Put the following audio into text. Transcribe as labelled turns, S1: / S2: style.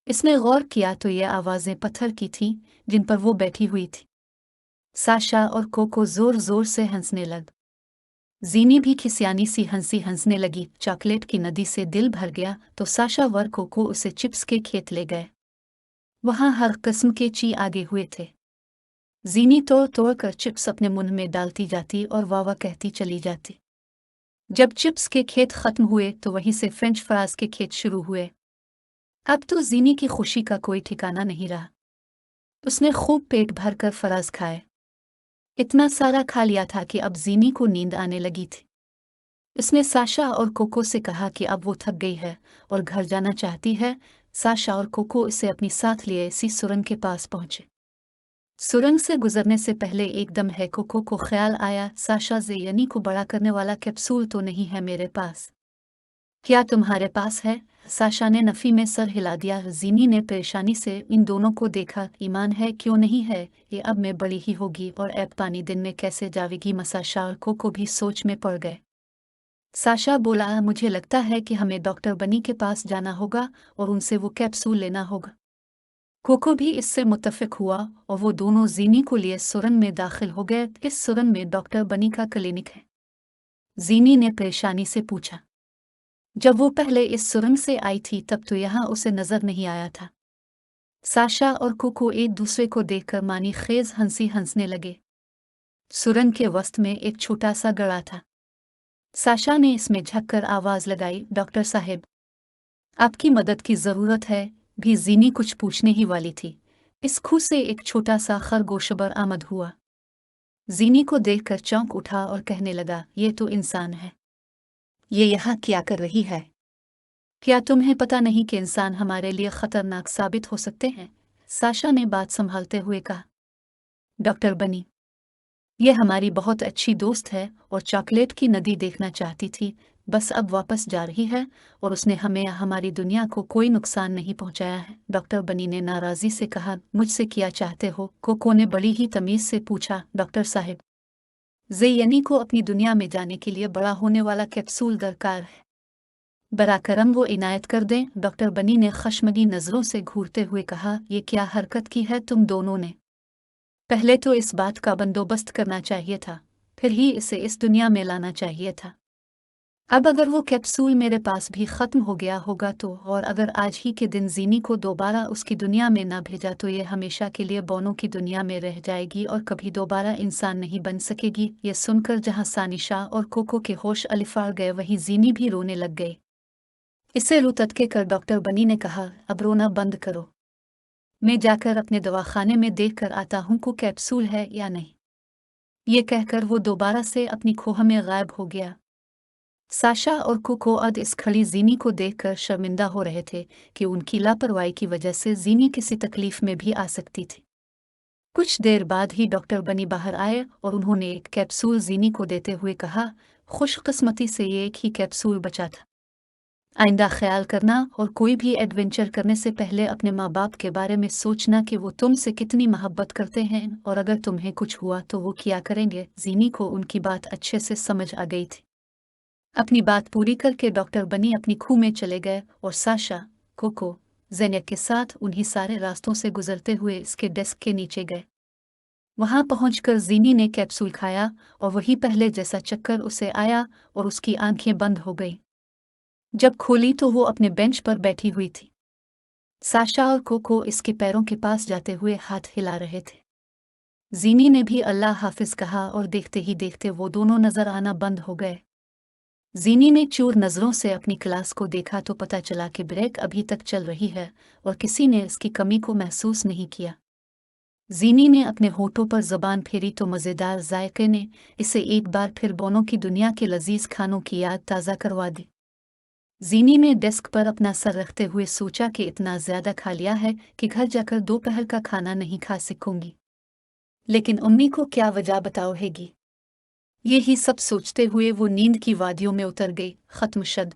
S1: इसने गौर किया तो ये आवाज़ें पत्थर की थीं जिन पर वो बैठी हुई थी। साशा और कोको जोर जोर से हंसने लग। जीनी भी खिसियानी सी हंसने लगी। चॉकलेट की नदी से दिल भर गया तो साशा वर कोको उसे चिप्स के खेत ले गए। वहां हर किस्म के ची आगे हुए थे। जीनी तोड़ तोड़ कर चिप्स अपने मुंह में डालती जाती और वाह वाह कहती चली जाती। जब चिप्स के खेत खत्म हुए तो वहीं से फ्रेंच फ्राइज के खेत शुरू हुए। अब तो जीनी की खुशी का कोई ठिकाना नहीं रहा। उसने खूब पेट भर कर फराज खाए। इतना सारा खा लिया था कि अब जीनी को नींद आने लगी थी। उसने साशा और कोको से कहा कि अब वो थक गई है और घर जाना चाहती है। साशा और कोको उसे अपनी साथ लिए इसी सुरंग के पास पहुंचे। सुरंग से गुजरने से पहले एकदम है कोको को ख्याल आया, साशा ज़ेयनी को बड़ा करने वाला कैप्सूल तो नहीं है मेरे पास। क्या तुम्हारे पास है? साशा ने नफ़ी में सर हिला दिया। जीनी ने परेशानी से इन दोनों को देखा। ईमान है, क्यों नहीं है, ये अब में बड़ी ही होगी और अब पानी दिन में कैसे जावेगी। साशा और कोको भी सोच में पड़ गए। साशा बोला, मुझे लगता है कि हमें डॉक्टर बनी के पास जाना होगा और उनसे वो कैप्सूल लेना होगा। कोको भी इससे मुत्तफिक हुआ और वो दोनों जीनी को लिए सुरंग में दाखिल हो गए। इस सुरंग में डॉक्टर बनी का क्लिनिक है। जीनी ने परेशानी से पूछा। जब वो पहले इस सुरंग से आई थी तब तो यहाँ उसे नजर नहीं आया था। साशा और कोको एक दूसरे को देखकर मानी खेज हंसने लगे। सुरंग के वस्त में एक छोटा सा गड़ा था। साशा ने इसमें झककर आवाज लगाई, डॉक्टर साहब, आपकी मदद की जरूरत है। भी जीनी कुछ पूछने ही वाली थी। इस खूह से एक छोटा सा खरगोश बरामद हुआ। जीनी को देखकर चौंक उठा और कहने लगा, ये तो इंसान है। ये यहाँ क्या कर रही है? क्या तुम्हें पता नहीं कि इंसान हमारे लिए खतरनाक साबित हो सकते हैं? साशा ने बात संभालते हुए कहा। डॉक्टर बनी, ये हमारी बहुत अच्छी दोस्त है और चॉकलेट की नदी देखना चाहती थी, बस अब वापस जा रही है और उसने हमें या हमारी दुनिया को कोई नुकसान नहीं पहुंचाया है। डॉक्टर बनी ने नाराजी से कहा, मुझसे क्या चाहते हो? कोको ने बड़ी ही तमीज से पूछा। डॉक्टर साहब, ज़ेयनी को अपनी दुनिया में जाने के लिए बड़ा होने वाला कैप्सूल दरकार है। बरा करम वो इनायत कर दें। डॉक्टर बनी ने खश्मगी नजरों से घूरते हुए कहा, ये क्या हरकत की है तुम दोनों ने? पहले तो इस बात का बंदोबस्त करना चाहिए था, फिर ही इसे इस दुनिया में लाना चाहिए था। अब अगर वो कैप्सूल मेरे पास भी खत्म हो गया होगा तो, और अगर आज ही के दिन जीनी को दोबारा उसकी दुनिया में ना भेजा तो ये हमेशा के लिए बोनों की दुनिया में रह जाएगी और कभी दोबारा इंसान नहीं बन सकेगी। ये सुनकर जहां सानिशा और कोको के होश अलिफार गए वहीं जीनी भी रोने लग गई। इसे रुततके कर डॉक्टर बनी ने कहा, अब रोना बंद करो। मैं जाकर अपने दवाखाने में देख कर आता हूँ को कैप्सूल है या नहीं। ये कहकर वो दोबारा से अपनी खोह में गायब हो गया। साशा और कोको अद इस खड़ी जीनी को देखकर शर्मिंदा हो रहे थे कि उनकी लापरवाही की वजह से जीनी किसी तकलीफ में भी आ सकती थी। कुछ देर बाद ही डॉक्टर बनी बाहर आए और उन्होंने एक कैप्सूल जीनी को देते हुए कहा, खुशकिस्मती से ये एक ही कैप्सूल बचा था। आइंदा ख्याल करना और कोई भी एडवेंचर करने से पहले अपने माँ बाप के बारे में सोचना कि वो तुमसे कितनी मोहब्बत करते हैं और अगर तुम्हें कुछ हुआ तो वो क्या करेंगे। जीनी को उनकी बात अच्छे से समझ आ गई थी। अपनी बात पूरी करके डॉक्टर बनी अपनी खूह में चले गए और साशा, कोको, जेनिया के साथ उन्हीं सारे रास्तों से गुजरते हुए इसके डेस्क के नीचे गए। वहां पहुंचकर जीनी ने कैप्सूल खाया और वही पहले जैसा चक्कर उसे आया और उसकी आंखें बंद हो गईं। जब खोली तो वो अपने बेंच पर बैठी हुई थी। साशा और कोको इसके पैरों के पास जाते हुए हाथ हिला रहे थे। जीनी ने भी अल्लाह हाफिज कहा और देखते ही देखते वो दोनों नजर आना बंद हो गए। जीनी ने चूर नजरों से अपनी क्लास को देखा तो पता चला कि ब्रेक अभी तक चल रही है और किसी ने इसकी कमी को महसूस नहीं किया। जीनी ने अपने होठों पर जबान फेरी तो मज़ेदार जायके ने इसे एक बार फिर बोनों की दुनिया के लजीज खानों की याद ताज़ा करवा दी। जीनी ने डेस्क पर अपना सर रखते हुए सोचा कि इतना ज्यादा खा लिया है कि घर जाकर दोपहर का खाना नहीं खा सकूंगी। लेकिन अम्मी को क्या वजह बताओगी? यही सब सोचते हुए वो नींद की वादियों में उतर गई। खत्म शद।